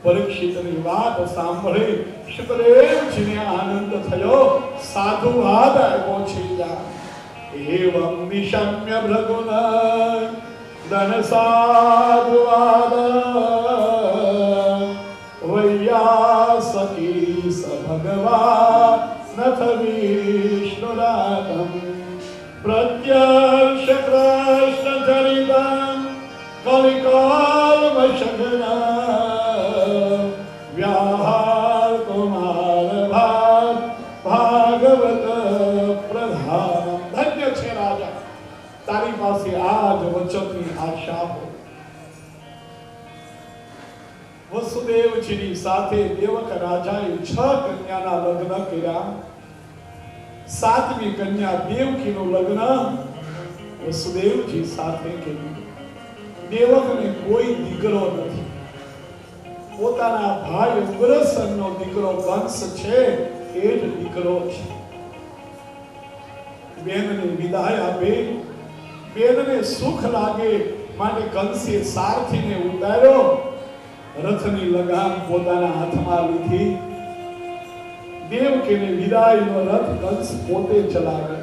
પરીક્ષિતની વાત સાંભળી શુકદેવજીને આનંદ થયો. સાધુવાદ આવ્યો છે. એવં નિશમ્ય ભૃગુન ધન સાધુવાદ વૈયાસકી સ ભગવાન નથ વિષ્ણુરાતમ પ્રત્યક્ષ કૃષ્ણ ચરિતમ કલિકાલમશગના વ્યાહાર કુમાર ભાગવત પ્રધાન. ધન્ય છે રાજા, તારી પાસે આજ વચનની આશા હોય. વસુદેવજીની સાથે દેવક રાજાએ 6 કન્યાના લગ્ન કર્યા. 7મી કન્યા દેવકીનું લગ્ન વસુદેવજી સાથે કર્યું. દેવકને કોઈ દીકરો નથી. પોતાના ભાઈ ઉગ્રસેનનો દીકરો કંસ છે, એ જ દીકરો છે. બેનને વિદાય આપે, બેનને સુખ લાગે માટે કંસે સારથીને ઉતાર્યો. રથની લગામ પોતાના હાથમાં લીધી. દેવકીને વિદાયનો રથ કંસ પોતે ચલાવે.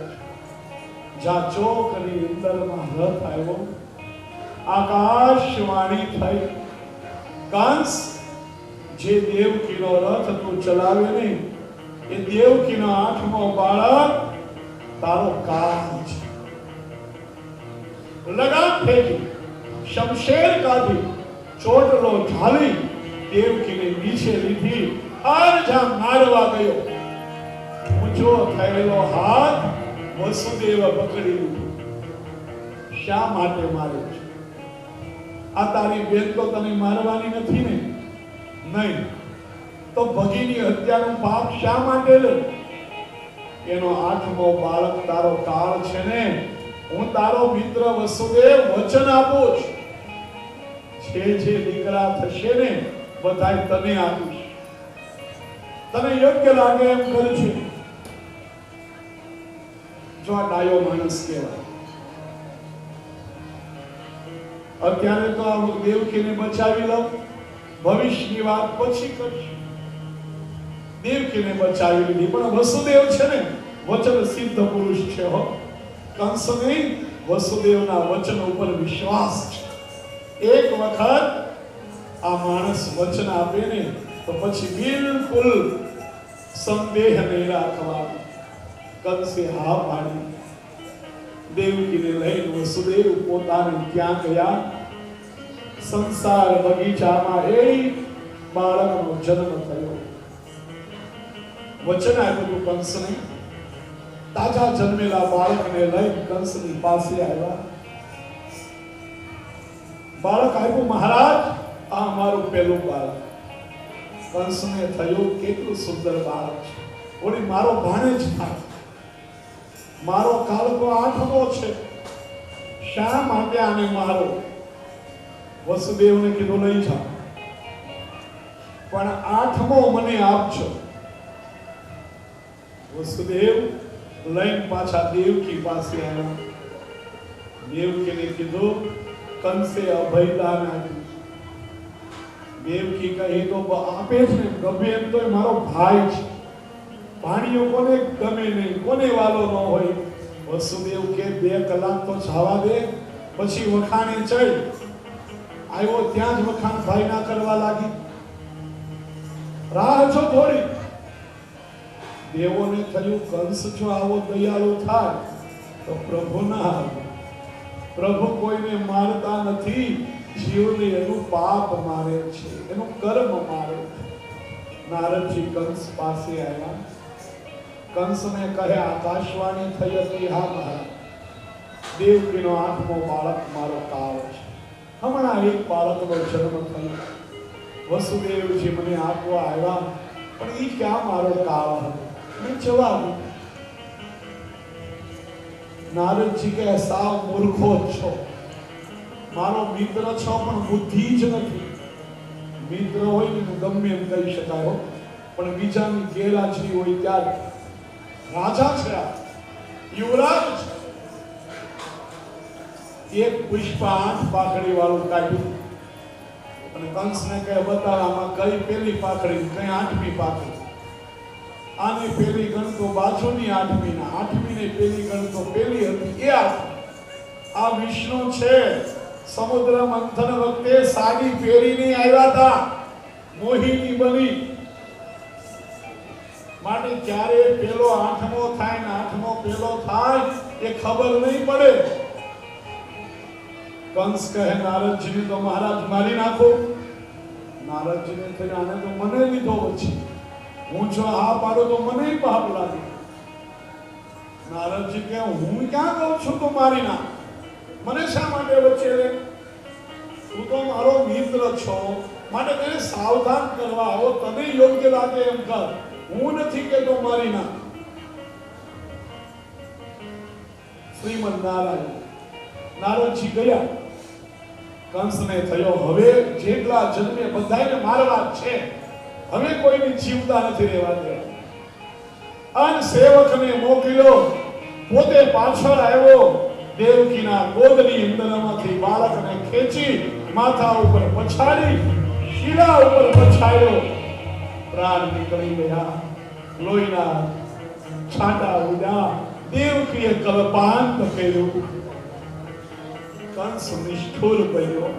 જ્યાં ચોકની અંદરમાં રથ આવ્યો, આકાશવાણી થઈ, કંસ, જે દેવકીનો રથ તું ચલાવે નહીં, એ દેવકીનો 8મો બાળક તારો કાળ છે. લગામ ફેંકી, શમશેર કાઢી, ચોટલો ઢાલી દેવકીને નીચે લીધી. જ્યાં મારવા ગયો, ઊંચો થયેલો હાથ વસુદેવ પકડી લીધો. શા માટે મારે છે? આ તારી બેન તો તને મારવાની નથી ને? નહીં તો ભગીની હત્યાનું પાપ શા માટે લે? એનો 8મો બાળક તારો કાળ છે ને. હું તારો મિત્ર વસુદેવ વચન આપું છું, જે દીકરા થશે ને બધાય તને આપીશ. તને યોગ્ય લાગે એમ કરજે. જો આ ડાયો માણસ કહેવાય. અત્યારે તો આ દેવકીને બચાવી લો, ભવિષ્યની વાત પછી કરશું. દેવકીને બચાવી લીધી, પણ વસુદેવ છે ને વચન સિદ્ધ પુરુષ છે. હો, કંસને વસુદેવના વચન ઉપર વિશ્વાસ છે. એક વખત આ માણસ વચન આપે ને તો પછી બિલકુલ સંદેહ નહીં રાખવાનો. કંસે હા પાડી. દેવકીને લઈને વસુદેવ પોતાને ત્યાં ગયા. સંસાર બગીચામાં એ બાળકનો જન્મ થયો. વચન આપ્યું કંસને. તાજા જન્મેલા બાળકને લઈ કંસની પાસે આવ્યા. બાળક આપ્યું, મહારાજ આ અમારું પહેલું બાળક. કંસને થયું કેટલું સુંદર બાળક છે. ઓલી મારો ભાણેજ થાય, મારો કાળકો 8મો છે, શા માટે આને મારો? વસુદેવને કીધું લઈ જાઓ, પણ 8મો મને આપજો. વસુદેવ લઈને પાછા દેવકી પાસે આવ્યા. દેવકીને કીધું, કંસે અભયદાન આપ્યું. દેવકી કહે તો આપે છે ને, ગમે એમ તો મારો ભાઈ છે. ભાણીઓ કોને ગમે નહીં, કોને વાલો ન હોય. વસુદેવ કે 2 કલાક તો જવા દે, પછી વખાણે ચડ. આવ્યો ત્યાં જ વખાણ ભાઈ ના કરવા લાગી. રાહ જો થોડી. દેવોને થયું કંસ જો આવો દયાળુ થાય તો પ્રભુ ના આવે. પ્રભુ કોઈને મારતા નથી, જીવને એનું પાપ મારે છે, એનું કર્મ મારે છે. નારદજી કંસ પાસે આવ્યા. કંસને કહે, આકાશવાણી થઈ હતી, હા મહારાજ, દેવકીનો 8મો બાળક મારો કાળ છે. હમણાં એક બાળકનો જન્મ થયો. વસુદેવજી મને આપવા આવ્યા, પણ એ ક્યાં મારો કાળ હતો? મેં જવાબ. નારદજી કહે, સાવ મૂર્ખો છો, મારો મિત્ર છો પણ બુદ્ધિ જ નથી. મિત્ર હોય ને તો ગમે એમ કહી શકાય, પણ બીજાની ગેરહાજરી હોય ત્યારે. રાજા છે, યુવરાજ છે. એક પુષ્પ 8 પાઘડી વાળું કાઢ્યું, અને કંસને કહે બતાવવામાં કઈ પેલી પાખડી કઈ આઠમી પાખડી, આની પેલી ગણતો બાજુની આઠમી ને આઠમી ને પેલી ગણતો પેલી હતી એ આઠમી. આ વિષ્ણુ છે સમુદ્ર મંથન વખતે સાડી પહેરીને આવ્યા હતા, મોહિની બની. માટે ક્યારે પેલો આઠમો થાય ને આઠમો પેલો થાય એ ખબર નહીં પડે. કંસ કહે નારદજીને તો મહારાજ મારી નાખો. નારદજીને કહે આને તો મને લીધો પછી, હું જો હા પાડો તો મને પાપ લાગે. નારદજી કહે હું ક્યાં કહું છું તો મારી નાખ, મને શા માટે વચ્ચે રે? તું તો મારો મિત્ર છો, માટે તેને સાવધાન કરવા આવો, તને યોગ્ય લાગે એમ કર, હું નથી કેતો મારી નાખ. શ્રીમદ નારાયણ. નારદજી ગયા. કંસને થયો હવે જેટલા જન્મે બધાને મારવા છે, હવે કોઈની જીવતા નથી રહેવા દેવા. અન સેવકને મોકલ્યો, પોતે પાછળ આવ્યો, દેવકીના ગોદની અંદરમાંથી બાળકને ખેંચી માથા ઉપર પછાડી શીલા ઉપર પછાડ્યો. પ્રાણ નીકળી ગયા, લોહીના છાંટા ઉડ્યા. દેવકીએ કલ્પાંત કર્યું. કંસ નિષ્ઠુર બન્યો.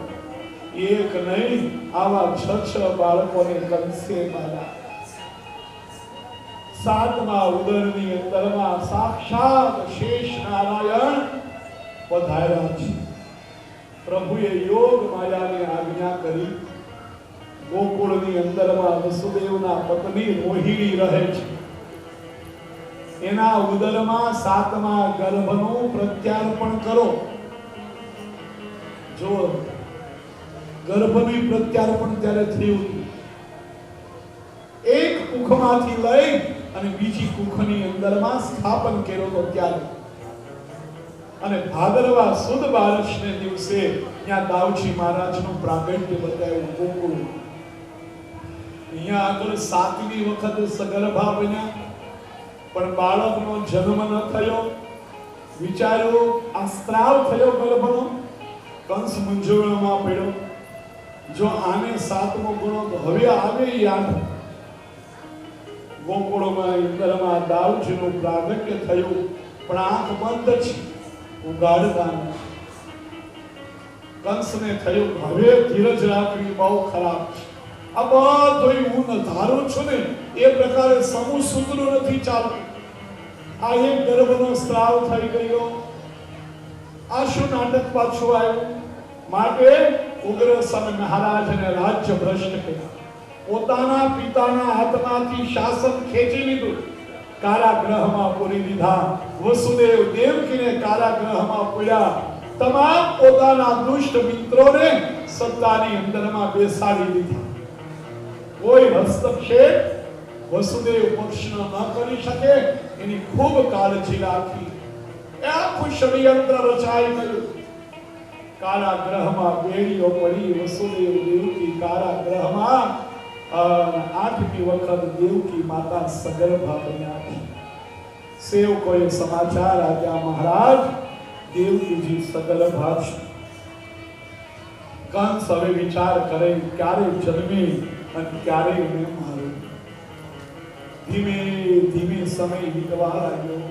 એક નહીં આવા 6 બાળકોને કંસે માર્યા. 7મા ઉદરની અંદરમાં સાક્ષાત શેષ નારાયણ પધાર્યા છે. પ્રભુએ યોગ માયાની આજ્ઞા કરી. ગોકુળની અંદરમાં વસુદેવના પત્ની રોહિણી રહે છે. એના ઉદરમાં 7મા ગર્ભનું પ્રત્યાર્પણ કરો. જો ગર્ભનું પ્રત્યાર્પણ ત્યારે થયું, એક કુખમાંથી લઈ અને બીજી કુખની અંદરમાં સ્થાપન કર્યો તો ત્યારે. અને ભાદરવા સુદ બારસને દિવસે ત્યાં દાવજી મહારાજનું પ્રાગટ્ય બતાવ્યું ગોકુળ. અહીંયા આગળ 7મી વખત સગર્ભા બન્યા, પણ બાળકનો જન્મ ન થયો. વિચાર્યું આ સ્ત્રાવ થયો ગર્ભનો. કંસ મૂંઝવણમાં પડ્યો. જો આને 7મો ગુણો તો હવે આવે ઈ 8. ગોકુળમાં ઇન્દ્રમાં દાઉજીનું પ્રાગટ્ય થયું, પણ આંખ બંધ છે, ઉગાડતા નથી. કંસને થયું હવે ધીરજ રાખવી બહુ ખરાબ છે. આ બધું હું ધારું છું ને એ પ્રકારે સમૂહ સૂત્ર નથી ચાલતું. આ એક ગર્ભનો સ્ત્રાવ થઈ ગયો. આ શું નાટક પાછું આવ્યું? માટે ઉગ્રસેન મહારાજને રાજ્ય ભ્રષ્ટ કર્યા. પોતાના પિતાના હાથમાંથી શાસન ખેંચી લીધું, કારાગૃહમાં પૂરી દીધા. વસુદેવ દેવકીને કારાગૃહમાં પૂર્યા. તમામ પોતાના દુષ્ટ મિત્રોને સત્તાની અંદરમાં બેસાડી દીધા. કોઈ હસ્તક્ષેપ વસુદેવ પક્ષનો ન કરી શકે એની ખૂબ કાળજી રાખી. આખું ષડયંત્ર રચાઈ ગયું. કારાગૃહમાં બેડીઓ પડી. વસુદેવ દેવકી કારાગૃહમાં 8મી વખત દેવકી માતા સગર્ભા બન્યા. સેવકોએ સમાચાર આપ્યા મહારાજ દેવકીજી સગર્ભા છે. કંસ હવે વિચાર કરે ક્યારે જન્મી અને ક્યારે એને મારું. ધીમે ધીમે સમય વીતવા લાગ્યો.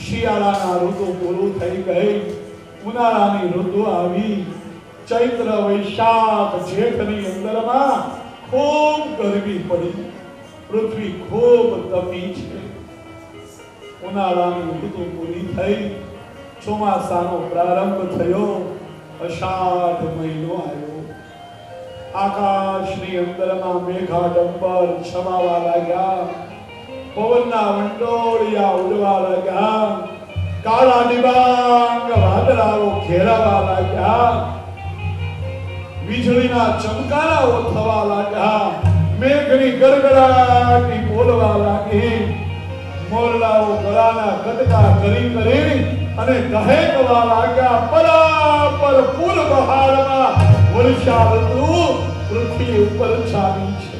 શિયાળાના ઋતુ પૂરું થઈ ગઈ. ઉનાળાની ઋતુ આવી. ચૈત્ર વૈશાખ જેઠની અંદરમાં ખૂબ ગરમી પડી. પૃથ્વી ખૂબ તપી છે. ઉનાળાની ઋતુ પૂરી થઈ. ચોમાસાનો પ્રારંભ થયો. અષાઢ મહિનો આવ્યો. આકાશની અંદરમાં મેઘાડંબર છવાવા લાગ્યા. પવનના વંટોળિયા ઉડવા લાગ્યા. કાળા ડિબાંગ વાદળાઓ ઘેરાવા લાગ્યા. વીજળીના ચમકારાઓ થવા લાગ્યા. મેઘની ગડગડાટી બોલવા લાગી. મોરલાઓ ગળાના કટકા કરી કરી અને દહેકવા લાગ્યા. પરાપર પૂર બહારમાં વર્ષા ઋતુ પૃથ્વી ઉપર છાવી છે.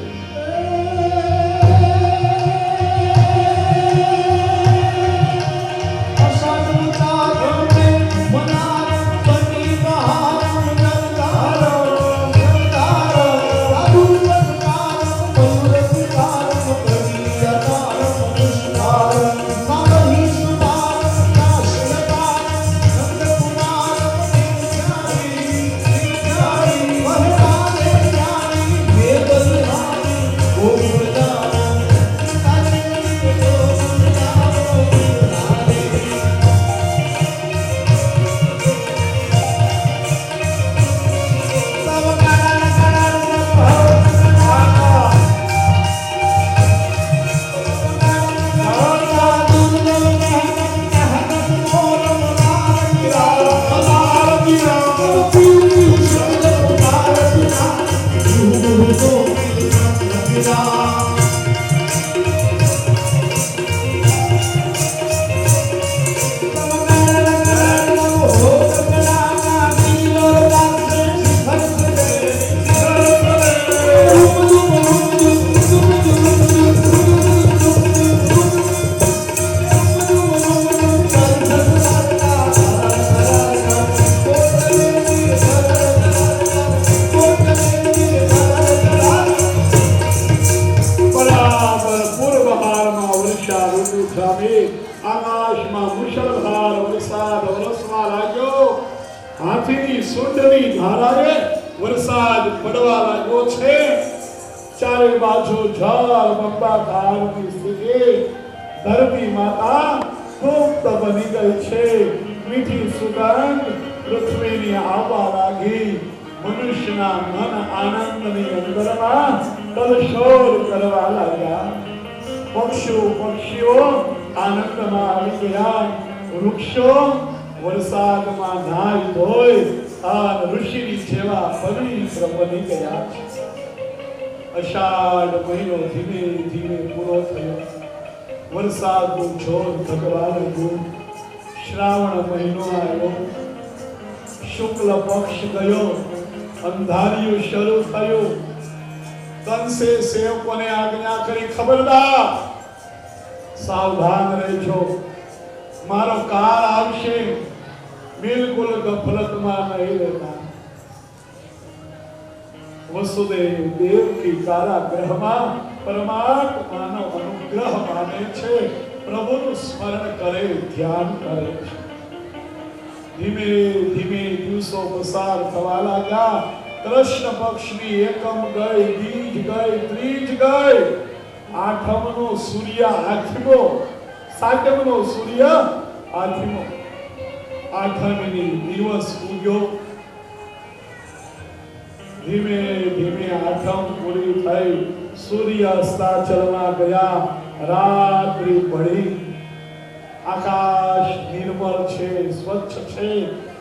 અસંતા ગમે મનાર બની બહાર હાથીની સૂંઢની ધારાએ વરસાદ પડવા લાગ્યો છે. ચારે બાજુ જળ બંબાકારની સ્થિતિ. ધરતી માતા તૃપ્ત બની ગઈ છે. મીઠી સુગંધ પૃથ્વીની આવવા લાગી. મનુષ્યના મન આનંદની અંદરમાં કલશોર કરવા લાગ્યા. પક્ષીઓ આનંદમાં આવી ગયા. વૃક્ષો વરસાદમાં નાઈ ધોઈ આ ઋષિની જેવા પવિત્ર બની ગયા છે. અષાઢ મહિનો ધીમે ધીમે પૂરો થયો. વરસાદનું જોર ઘટવા લાગ્યું. શ્રાવણ મહિનો આવ્યો. શુક્લ પક્ષ ગયો. અંધારિયું શરૂ થયું. કંસે સેવકોને આજ્ઞા કરી, ખબરદાર, સાવધાન રહેજો. મારો કાળ આવશે. બિલકુલ ગફલતમાં નહીં રહેતા. વસુદેવ દેવકી કારાગૃહમાં પરમાત્માનો અનુગ્રહ માને છે. પ્રભુનું સ્મરણ કરે, ધ્યાન કરે છે. ધીમે ધીમે દિવસો પસાર થવા લાગ્યા. કૃષ્ણ પક્ષની એકમ ગઈ, બીજ ગઈ, ત્રીજ ગઈ. આઠમનો સૂર્ય આઠમો, સાતમનો સૂર્ય આઠમો. આઠમની દિવસ ઉગ્યો. ધીમે ધીમે આઠમ પૂરી થઈ. સૂર્ય અસ્તાચલમાં ગયા. રાત્રિ પડી. આકાશ નિર્મળ છે, સ્વચ્છ છે.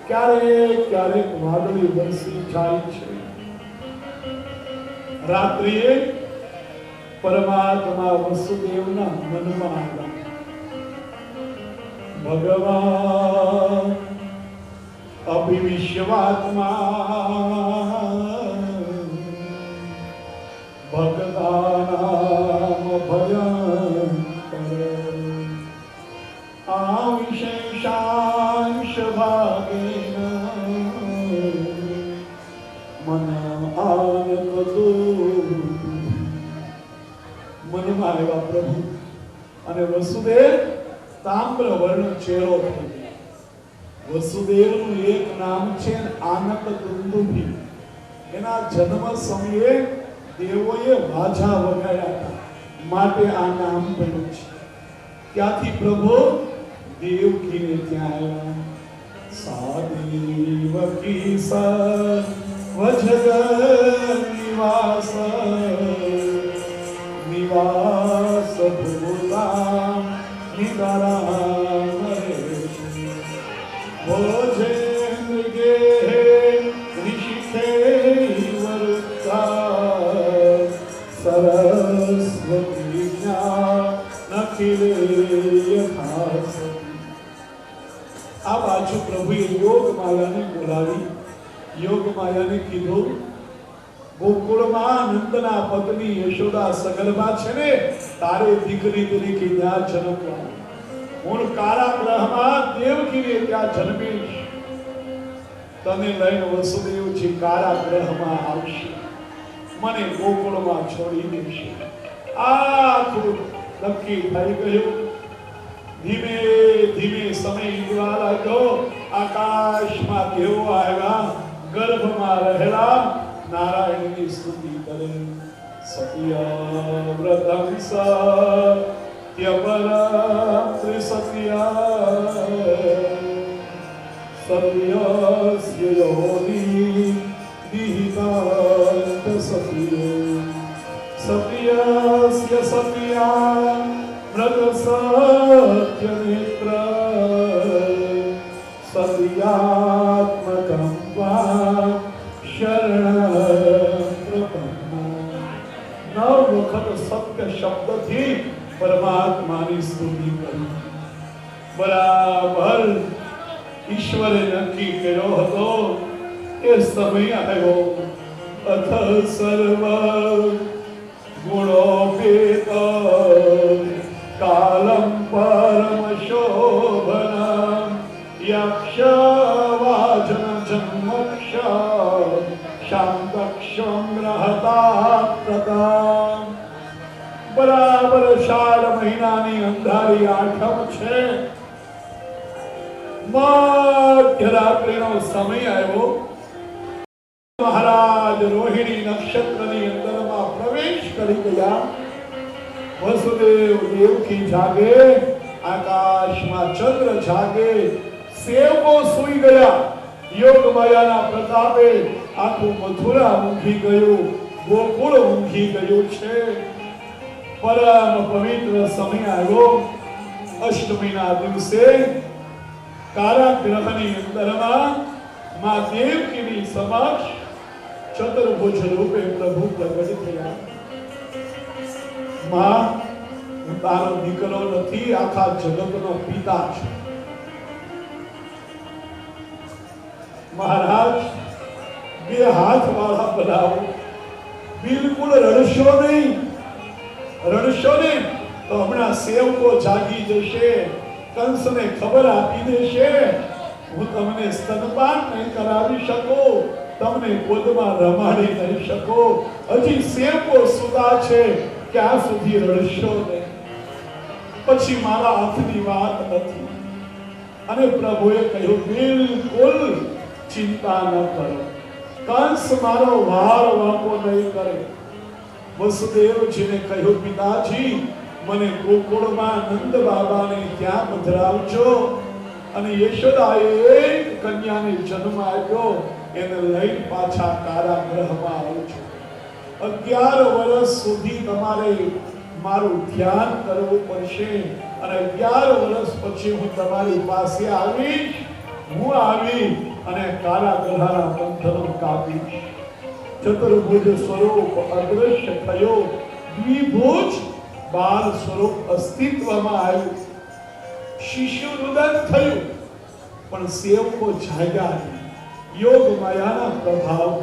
ક્યારેક ક્યારેક વાદળી વરસી જાય છે. રાત્રિએ પરમાત્મા વસુદેવના મનમાં આવ્યા. ભગવાન અભિવિશ્વાત્મા ભગવાનામ ભયંકર આવિશેષાંશ ભાગેન મન આનકતો. મનમાં આવ્યા પ્રભુ. અને વસુદેવ તામ્ર વર્ણ ચહેરો થઈ ગયો. વસુદેવનું એક નામ છે આનક દુંદુભી. એના જન્મ સમયે દેવોએ વાજા વગાડ્યા હતા, માટે આ નામ પડ્યું છે. ત્યાંથી પ્રભુ દેવકીને ત્યાં આવ્યા. સાદેવકી સર્વજગત નિવાસ નિવાસ ભૂતા નિદારામ ભોજેન્દ્ર ગે ઋષિકે વરતા સરસ્વતી નખિલે યથાસ. આ બાજુ પ્રભુએ યોગ માયાને બોલાવી. યોગ માયાને કીધું, ગોકુળમાં નંદના પત્ની યશોદા સગર્ભા છે ને, તારે દીકરી તરીકે ત્યાં જન્મવા. હું કારાગૃહમાં દેવકીને ત્યાં જન્મીશ. તને લઈને વસુદેવજી કારાગૃહમાં આવશે. મને ગોકુળમાં છોડી દેશે. આખું નક્કી થઈ ગયું. ધીમે ધીમે સમય વીતવા લાગ્યો. આકાશમાં દેવો આવ્યા. ગર્ભમાં રહેલા નારાયણની સ્તુતિ કરે. સત્યવ્રતમ સત્યપરમ ત્રિસત્યા સત્યસ્ય યોનિ નિહિતાર્થ સત્યો સત્યસ્ય સત્યા મૃત સત્ય નેત્ર સત્યાત્મકં વા શરણ પ્રપન્ના. 9 વખત સત્ય શબ્દથી પરમાત્માની સ્તુતિ કરી. બરાબર ઈશ્વરે નક્કી કર્યો હતો એ સમય આવ્યો. અથ સર્વ ગુણોપેત કાલમ પરમ શોભનમ યક્ષ વાજન જન્મક્ષ શાંતક્ષમ રહતા પ્રદા. બરાબર 4 મહિનાની અંધારી આઠમ છે. 9 મધ્યરાત્રિનો સમય આવ્યો. મહારાજ રોહિણી નક્ષત્રની અંદરમાં પ્રવેશ કરી ગયા. વસુદેવ દેવકી જાગે, આકાશમાં ચંદ્ર જાગે, સેવકો સૂઈ ગયા. યોગ માયાના પ્રતાપે આખું મથુરા ઊંઘી ગયું, ગોકુળ ઊંઘી ગયું છે. પરમ પવિત્ર સમય આવ્યો. અષ્ટમીના દિવસે કારાગૃહની અંદરમાં માં દેવકીની સમક્ષ ચતુર્ભુજ રૂપે પ્રભુ પ્રગટ થયા. માં, હું તારો દીકરો નથી, આખા જગતનો પિતા છું. મહારાજ, બે હાથ વાળા બનાવો. બિલકુલ રડશો નહીં. રડશો નહીં તો હમણાં સેવકો જાગી જશે, કંસને ખબર આપી દેશે. હું તમને સ્તનપાન નહીં કરાવી શકું, તમને ગોદમાં રમાડી નહીં શકું. હજી સેવકો સુતા છે, ક્યાં સુધી રડશો નહીં? પછી મારા હાથની વાત નથી. અને પ્રભુએ કહ્યું, બિલકુલ ચિંતા ન કરો, કંસ મારો વાર વાંકો નહીં કરે. વસુદેવજીને કહ્યું, પિતાજી, મને ગોકુળમાં નંદ બાબાને ત્યાં પધરાવજો. અને યશોદાએ એક કન્યાને જન્મ આપ્યો, એને લઈને પાછા કારાગૃહમાં આવજો. 11 વર્ષ સુધી તમારે મારું ધ્યાન કરવું પડશે, અને 11 વર્ષ પછી હું તમારી પાસે આવીશ. હું આવી અને કારાગૃહના બંધનો કાપીશ. ચતુર્ભુજ સ્વરૂપ અદૃશ્ય થયો, દ્વિભુજ બાલ સ્વરૂપ અસ્તિત્વમાં આવ્યું. શિશુ રુદન થયું, પણ સેવકો જાગ્યા નહીં. યોગ માયાના પ્રભાવ.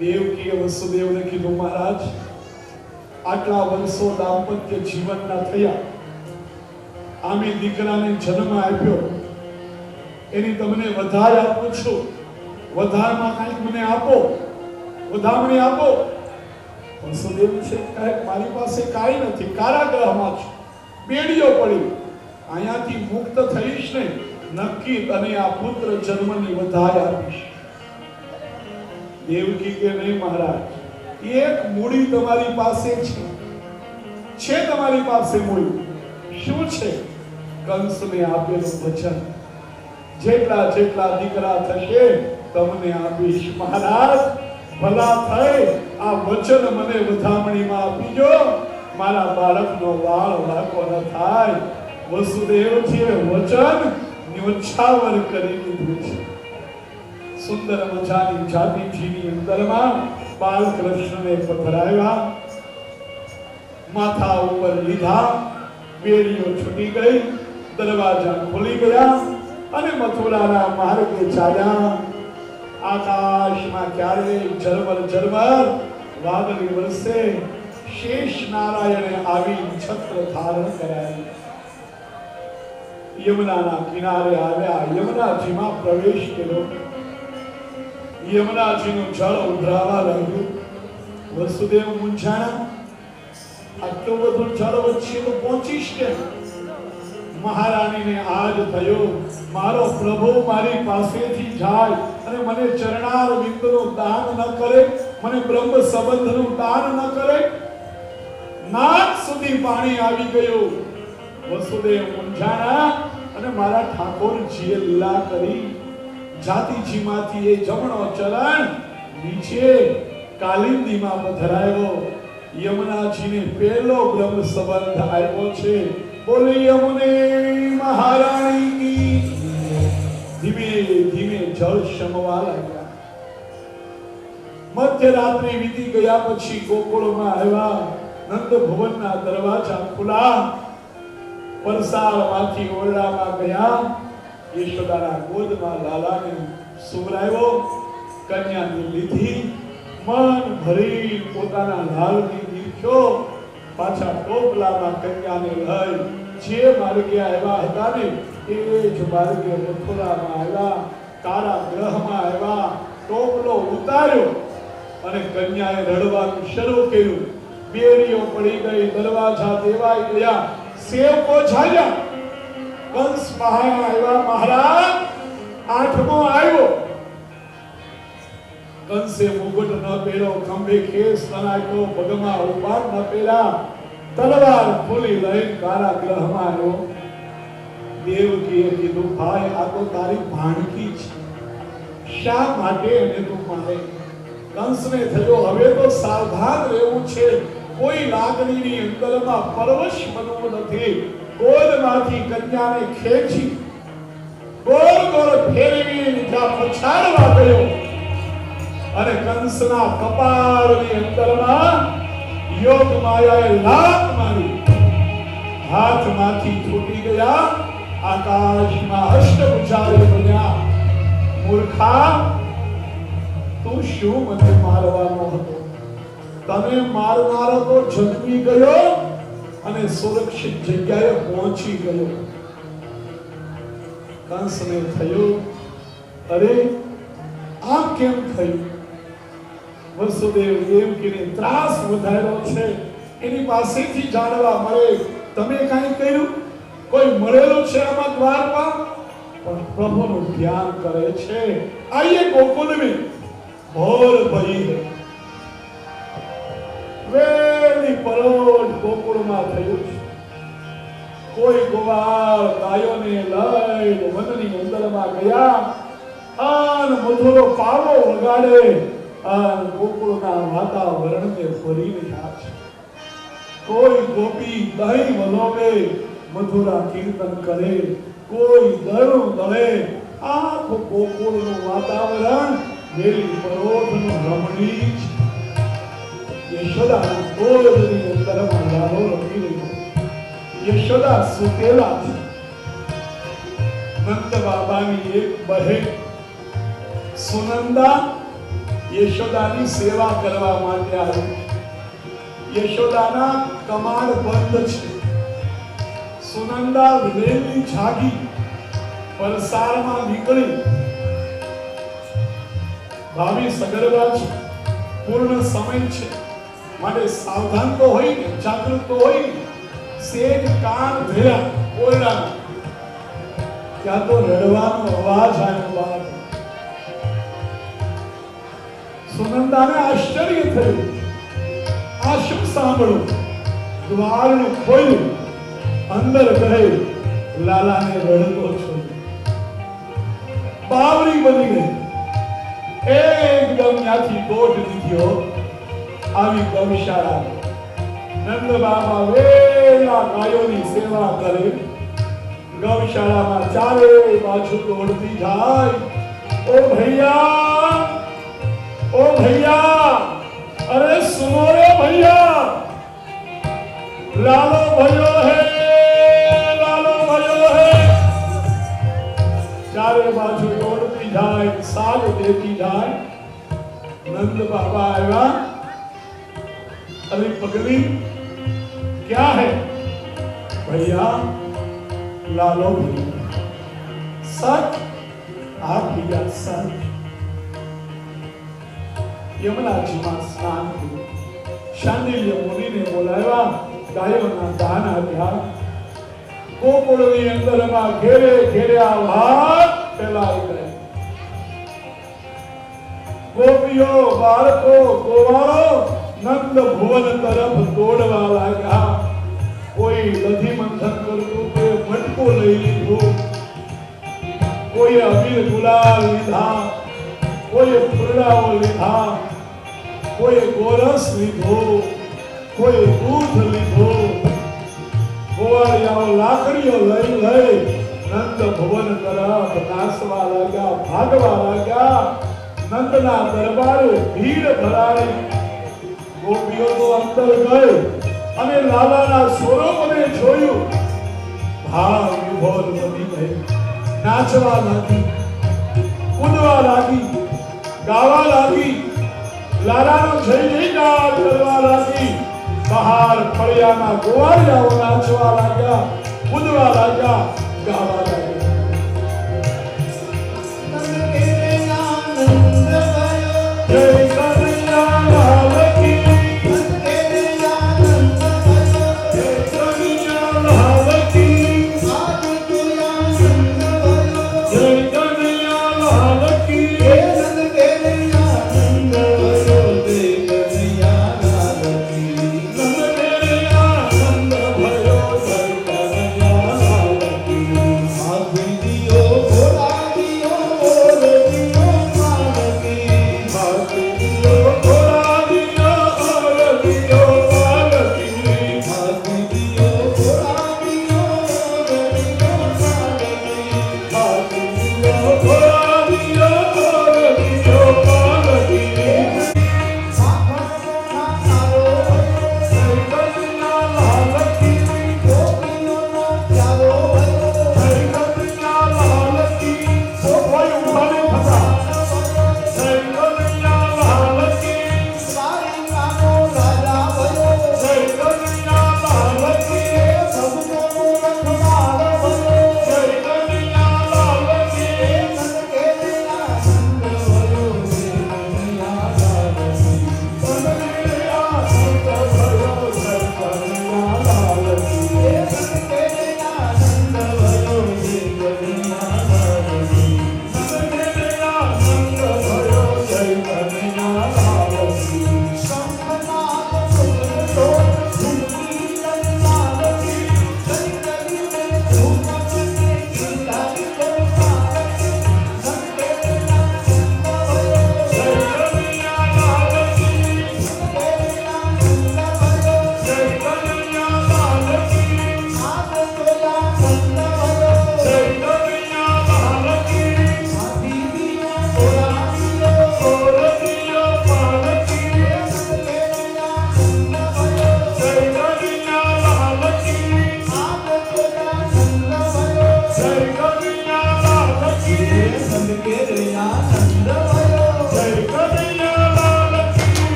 દેવકીએ વસુદેવને કીધું, મહારાજ, આટલા વર્ષો દાંપત્ય જીવનના થયા, આમે દીકરાને જન્મ આપ્યો, એની તમને વધાર આપું છું. વધારમાં કંઈક મને આપો, વધામણી આપો. વસુદેવ છે, કહે, મારી પાસે કાંઈ નથી, કારાગૃહમાં છું, બેડીઓ પડી, અહીંયાથી મુક્ત થઈશ ને નક્કી તને આ પુત્ર જન્મની વધાર આપીશ. દેવકી કે, નહીં મહારાજ, એક મૂડી તમારી પાસે છે તમારી પાસે મૂડી. શું છે? કંસને આપેલું વચન. જેટલા જેટલા દીકરા થશે તમને આપીશ. મહારાજ, ભલા થઈ આ વચન મને વધામણીમાં આપીજો, મારા બાળકનો વાળ વાંકો ન થાય. વસુદેવજીએ વચન ન્યોછાવર કરી દીધું છે. સુંદર મજાની જાતિજીની અંદરમાં બાલકૃષ્ણને પધરાવ્યા, માથા ઉપર લીધા, બેડીઓ છૂટી ગઈ, દરવાજા ખુલી ગયા અને મથુરાના માર્ગે ચાલ્યા. આકાશમાં ક્યારે ઝરમર ઝરમર વાદળી વરસે. શેષ નારાયણે આવી છત્ર ધારણ કરાવી. યમુનાના કિનારે આવ્યા, યમુનાજીમાં પ્રવેશ કર્યો. યમુનાજીનું જળ ઉભરાવા લાગ્યું. વસુદેવ મૂંઝાણા, આટલું બધું જળ વચ્ચે તો પહોંચીશ કેમ? મહારાણીને આજ થયો, મારો પ્રભુ મારી પાસેથી જાય અને મને ચરણાર વિંદનું દાન ન કરે, મને બ્રહ્મ સંબંધનું દાન ન કરે. નાક સુધી પાણી આવી ગયું. વસુદેવ મૂંઝાણા અને મારા ઠાકોરજીએ લીલા કરી. જાતિજીમાંથી એ જમણો ચરણ નીચે કાલિંદીમાં પધરાયો. યમુનાજીને પહેલો બ્રહ્મ સંબંધ આવ્યો છે. બોલે યમુને મહારાણી કી. ધીમે ધીમે જળ શમવા લાગ્યા. મધ્યરાત્રિ વીતી ગયા પછી ગોકુળમાં આવ્યા. નંદ ભુવનના દરવાજા ખુલ્લા. પરસાળમાંથી ઓરડામાં ગયા. યશોદાના ગોદમાં લાલાને સુવરાવ્યો, કન્યાને લીધી. મન ભરી પોતાના લાલની દીઠો પાછા ટોપલામાં કન્યાને લઈ જે માર્ગે આવ્યા હતા ને એ જ માર્ગે મથુરામાં આવ્યા. કારાગૃહમાં આવ્યા. ટોપલો ઉતાર્યો અને કન્યાએ રડવાનું શરૂ કર્યું. બેડીઓ પડી ગઈ, દરવાજા દેવાઈ ગયા, સેવકો જાગ્યા. કંસ મહારાજ આવ્યા, મહારાજ આઠમો આવ્યો. કંસે મુગટ ન પહેર્યો, ખંભે ખેસ ન નાખ્યો, પગમાં ઉપાડ ન પહેર્યા, તલવાર ખોલી લઈને કારાગૃહમાં આવ્યો. દેવકીએ કીધું, ભાઈ આ તો તારી ભાણકી છે, શા માટે એને તું મારે? કંસને થયો હવે તો સાવધાન રહેવું છે, કોઈ લાગણીની અંદરમાં પરવશ બનવું નથી. ગોદમાંથી કન્યાને ખેંચી ગોળ ગોળ ફેરવી જ્યાં પછાડવા ગયો અને કંસના કપાળની અંદરમાં યોગ માયાએ લાત મારી, હાથમાંથી છૂટી ગયા, આકાશમાં અષ્ટભુજાએ બન્યા. મૂર્ખા, તું શું મને મારવાનો હતો? તને મારનારો તો જન્મી ગયો અને સુરક્ષિત જગ્યાએ પહોંચી ગયો. કંસને થયું, અરે આ કેમ થયું? વસુદેવ દેવકીને ત્રાસ વધાર્યો છે, એની પાસેથી જાણવા મળે. તમે કાંઈ કર્યું? કોઈ મળેલું છે આમાં દ્વારમાં? પણ પ્રભુનું ધ્યાન કરે છે. આઈએ ગોકુલ में ભોર ભરી है. વેલી પરોઢ ગોકુળમાં થયું છે. કોઈ ગોવાળ ગાયોને લઈને વનની અંદરમાં ગયા અને મધુરો પાવો વગાડે અને ગોકુળના વાતાવરણને ભરી રહ્યા છે. કોઈ ગોપી દહીં વલોવે, મધુરા કીર્તન કરે, કોઈ દળું દળે. આખું ગોકુળનું વાતાવરણ વેલી પરોઢનું રમણીય છે. યશોદાના ગોદની અંદરમાં લાલો રમી રહ્યો. યશોદા સુતેલા છે. નંદ બાબાની એક બહેન સુનંદા યશોદાની સેવા કરવા માટે આવી. યશોદાના કમાડ બંધ છે. સુનંદા વેલી જાગી પરસારમાં નીકળી. ભાવિ સગર્ભા છે, પૂર્ણ સમય છે, માટે સાવધાન તો હોય ને, જાગૃત તો હોય ને. સેજ કાન ભેરા ઓરડા, ત્યાં તો રડવાનો અવાજ આવ્યો બહાર. સુનંદાને આશ્ચર્ય થયું, આ શું સાંભળ્યું? દ્વારનું ખોલ્યું, અંદર ગઈ, લાલાને રડતો છું. બાવરી બની ગઈ. એકદમ ત્યાંથી દોટ દીધો આવી ગૌશાળા. નંદ બાબા વેલા ગાયોની સેવા કરે. ગૌશાળામાં ચારે બાજુ દોડતી જાય. ઓ ભૈયા, ઓ ભૈયા, અરે સુનો રે ભૈયા, લાલો ભયો હે, લાલો ભયો હે. ચારે બાજુ દોડતી જાય, સાગ દેતી જાય. નંદ બાબા આવ્યા. अरे पगली क्या है? भैया लालो भैया सच आप भैया सच. યમુનાજીમાં સ્નાન કર્યું. શાંડિલ્ય મુનિને બોલાવ્યા, ગાયોના દાન આપ્યા. ગોકુળની અંદરમાં ઘેરે ઘેરે આ વાત ફેલાઈ ગઈ. ગોપીઓ, બાળકો, ગોવાળો નંદ ભુવન તરફ દોડવા લાગ્યા. કોઈ દધી મંથન કરતું, કોઈ મટકો લઈ લીધું, કોઈ અબીર ગુલાલ લીધા, કોઈ ફૂલડાઓ લીધા, કોઈ ગોરસ લીધો, કોઈ દૂધ લીધું. ગોવાળિયાઓ લાકડીઓ લઈ લઈ નંદ ભુવન તરફ નાસવા લાગ્યા, ભાગવા લાગ્યા. નંદના દરબારે ભીડ ભરાઈ. ગોપીઓ તો અંદર ગઈ અને લાલાના સ્વરૂપને જોયું. ભાવ વિભોર બની ગઈ. નાચવા લાગી, કૂદવા લાગી, ગાવા લાગી. લાલાનો જય જયકાર કરવા લાગી. બહાર ફળિયામાં ગોવાળિયાઓ નાચવા લાગ્યા, કૂદવા લાગ્યા, ગાવા લાગ્યા.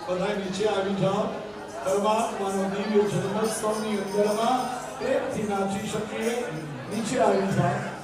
બધા નીચે આવી જાઓ. પરમાત્માનો દિવ્ય જન્મોત્સવની અંદરમાં પ્રેમથી નાચી શકીએ. નીચે આવી જાઓ.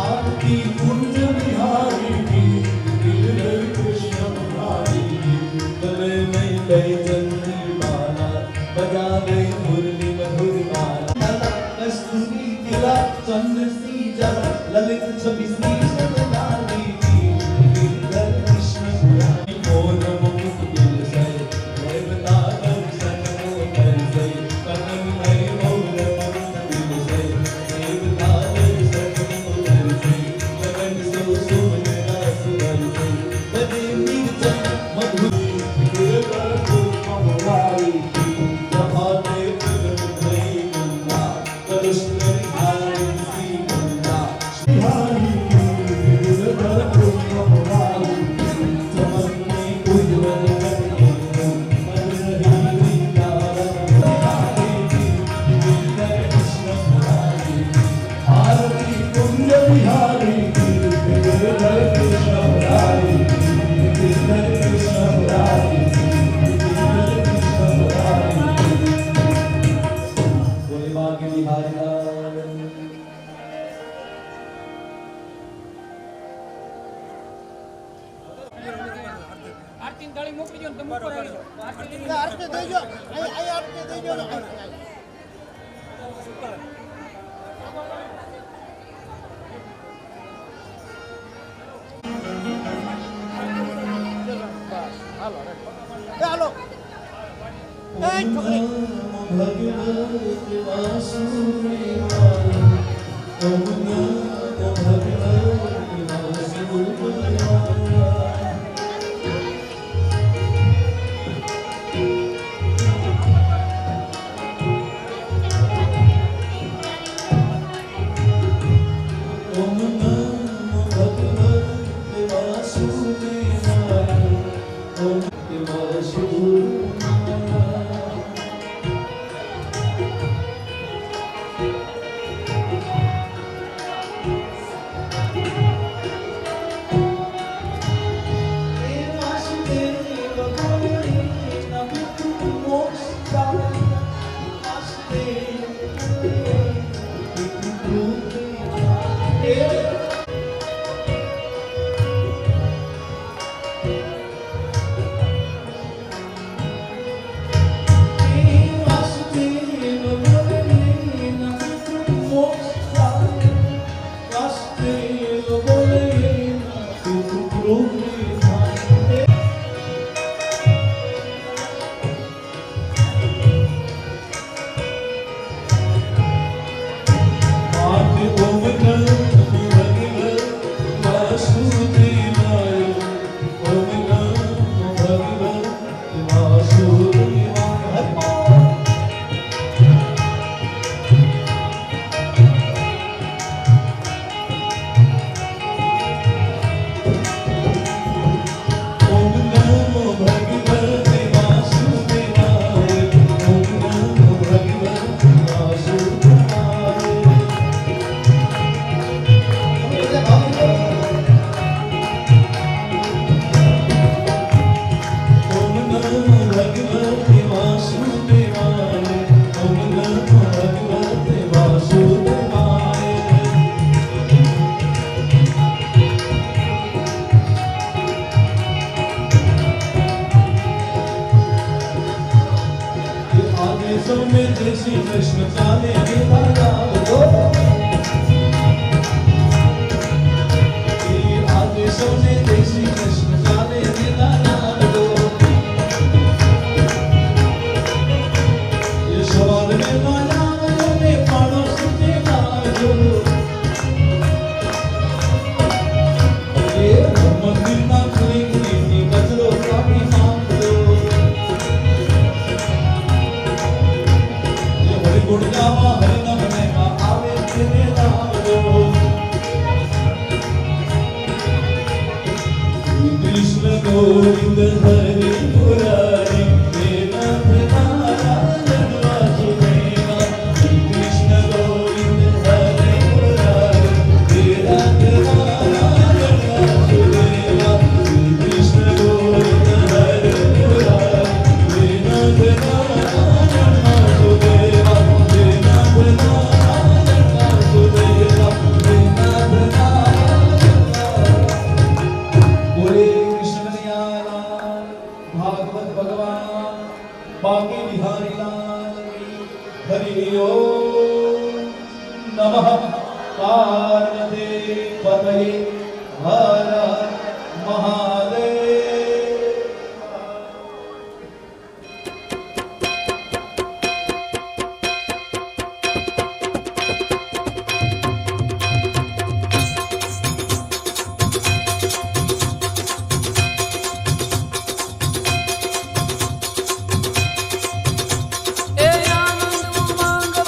आरती कुंज बिहारी की गिरधर कृष्ण मुरारी गले में बैजंती माला बजा गई मुरली मधुर माला कस्तूरी तिलक चंद्र सी जल ललित छवि सी सतलाली गिरधर कृष्ण मुरारी मोर मुकुट दिल से देवता दर्शन को कर से कदम में मोर मुकुट दिल से देवता दर्शन को कर से गगन सो सुमन रस भर से बजे नीरजन मधुरी गिरधर कृष्ण मुरारी प्रभाते फिल्म भई गंगा करुष्ण हारी सी गंगा बिहारी गिरधर कृष्ण मुरारी चमन में उज्ज्वल करके मन रही वृंदावन बिहारी गिरधर कृष्ण मुरारी आरती कुंज बिहारी गिरधर कृष्ण मुरारी गिरधर कृष्ण मुरारी गिरधर कृष्ण मुरारी बोले बांके बिहारी लाल આરતી ની થાળી મોકલી દો ને તમે ઉપર આવી જાઓ. આરતી લઈને આરતી દેજો અહીં આરતી દેજો ને અહીં. ચાલો એ છોકરી भगवते वासुदेवाय ओम नमो भगवते वासुदेवाय ओम नमो भगवते वासुदेवाय ओम वासुदेवाय श्री कृष्ण चाले आदेशों में श्री कृष्ण चाले ये सवाल में माया में पड़ोस के बाजू ये मंदिर ना खुली खुली कचरो का भी मांग दो गुण गावा हरि नाम लेवा आवे तेरे नाम लो कृष्ण गोविंद हरि मुरारी मेरा नारायण वासुदेवा कृष्ण गोविंद हरि मुरारी मेरा नारायण वासुदेवा कृष्ण गोविंद हरि मुरारी मेरा બોલે કૃષ્ણ કનૈયાલાલ, ભાગવત ભગવાન બાકી બિહારી લાલ હરિ ઓમ નમઃ પાર્વતી પતયે હર મહાદેવ. એ આનંદ ઉમંગ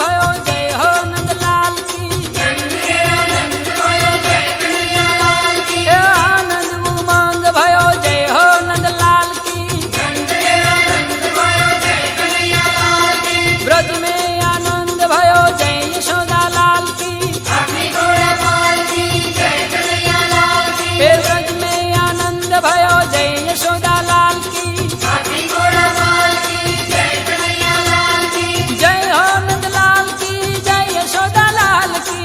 ભયો જય હો નંદલાલ કી એ આનંદ ઉમંગ ભયો જય હો નંદલાલ કી વ્રજ में आनंद भयो जय यशोदा लाल की हे व्रज में आनंद भयो जय यशोदा लाल की जय हो नंदलाल की जय यशोदा लाल की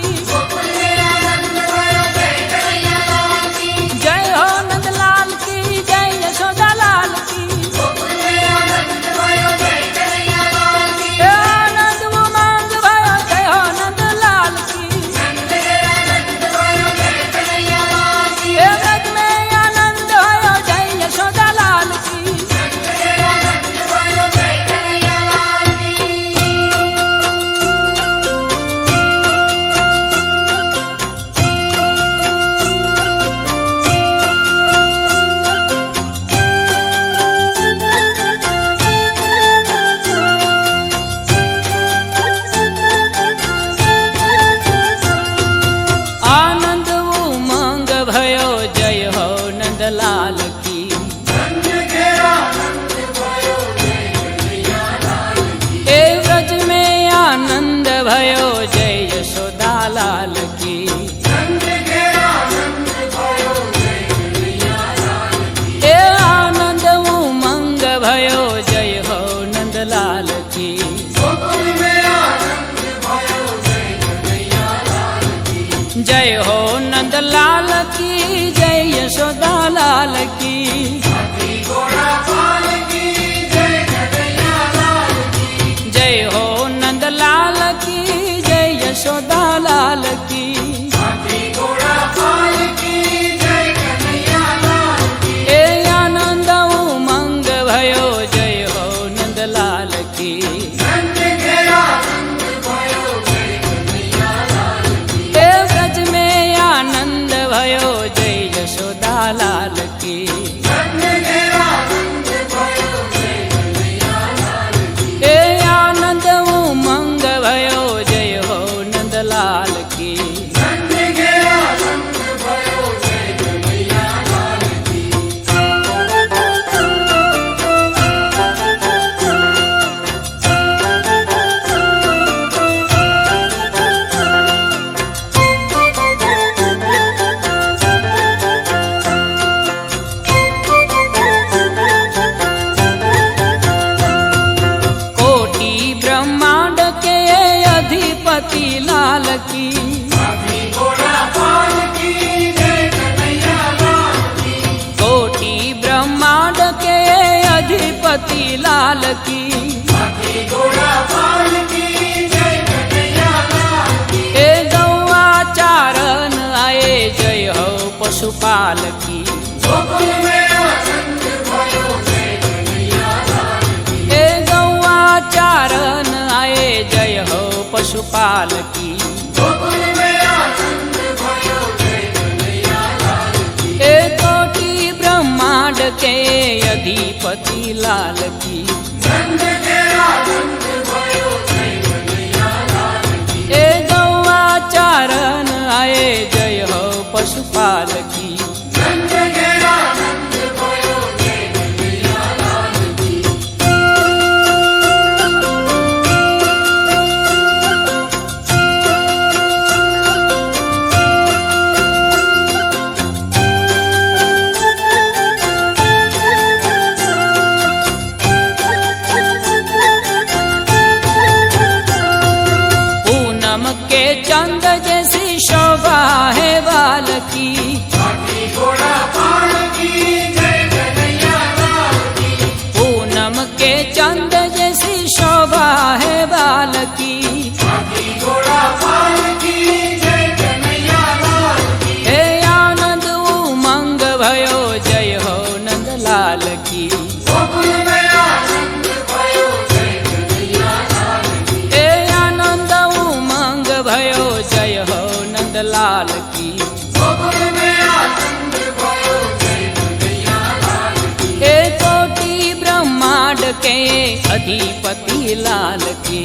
जय हो नंदलाल की जय यशोदा लाल की हे आनंद उमंग भयो जय हो नंदलाल की हे व्रज में आनंद भयो जय यशोदा लाल की आनंद उमंग भयो जय हो नंदलाल की हे व्रज में आनंद भयो जय यशोदा लाल की हे आनंद उमंग भयो जय हो नंदलाल की जय हो नंदलाल की जय यशोदा लाल की जय हो नंदलाल की जय यशोदा लाल की हे आनंद उमंग भयो जय हो नंदलाल की हे व्रज में आनंद भयो जय यशोदा लाल की हे आनंद उमंग भयो जय हो नंदलाल की कोटि ब्रह्मांड के अधिपति लाल की कोटि ब्रह्मांड के अधिपति लाल की हे गौआ चारण आए जय हो पशुपाल की हे गौआ चारण आए जय हो पशुपाल की हे कोटि ब्रह्मांड के अधिपति लाल की हे गौआ चारण आए जय हो पशुपाल की की हे आनंद उमंग भयो जय हो नंदलाल की हे आनंद उमंग भयो जय हो नंदलाल की हे कोटि ब्रह्मांड के अधिपति लाल की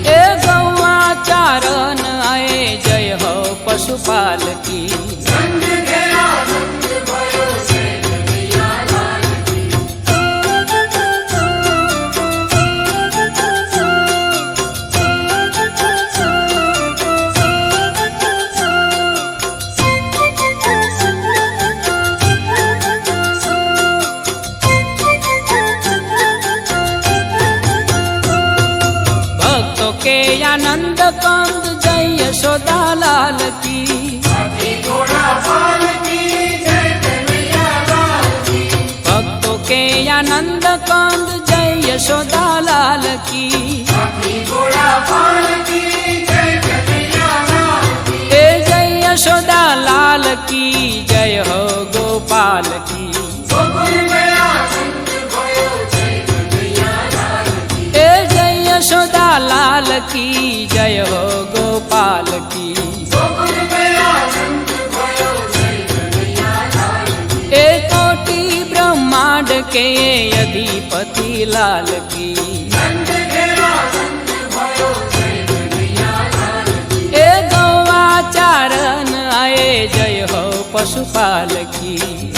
हे गौआ चारण आए जय हो पशुपाल की भक्तों के आनंद कंद जय यशोदा लाल की भक्तों के आनंद कंद जय यशोदा लाल की हे जय यशोदा लाल की जय हो गोपाल की हे जय यशोदा लाल की जय हो गोपाल की हे कोटि ब्रह्मांड के अधिपति लाल की हे गौआ चारण आए जय हो पशुपाल की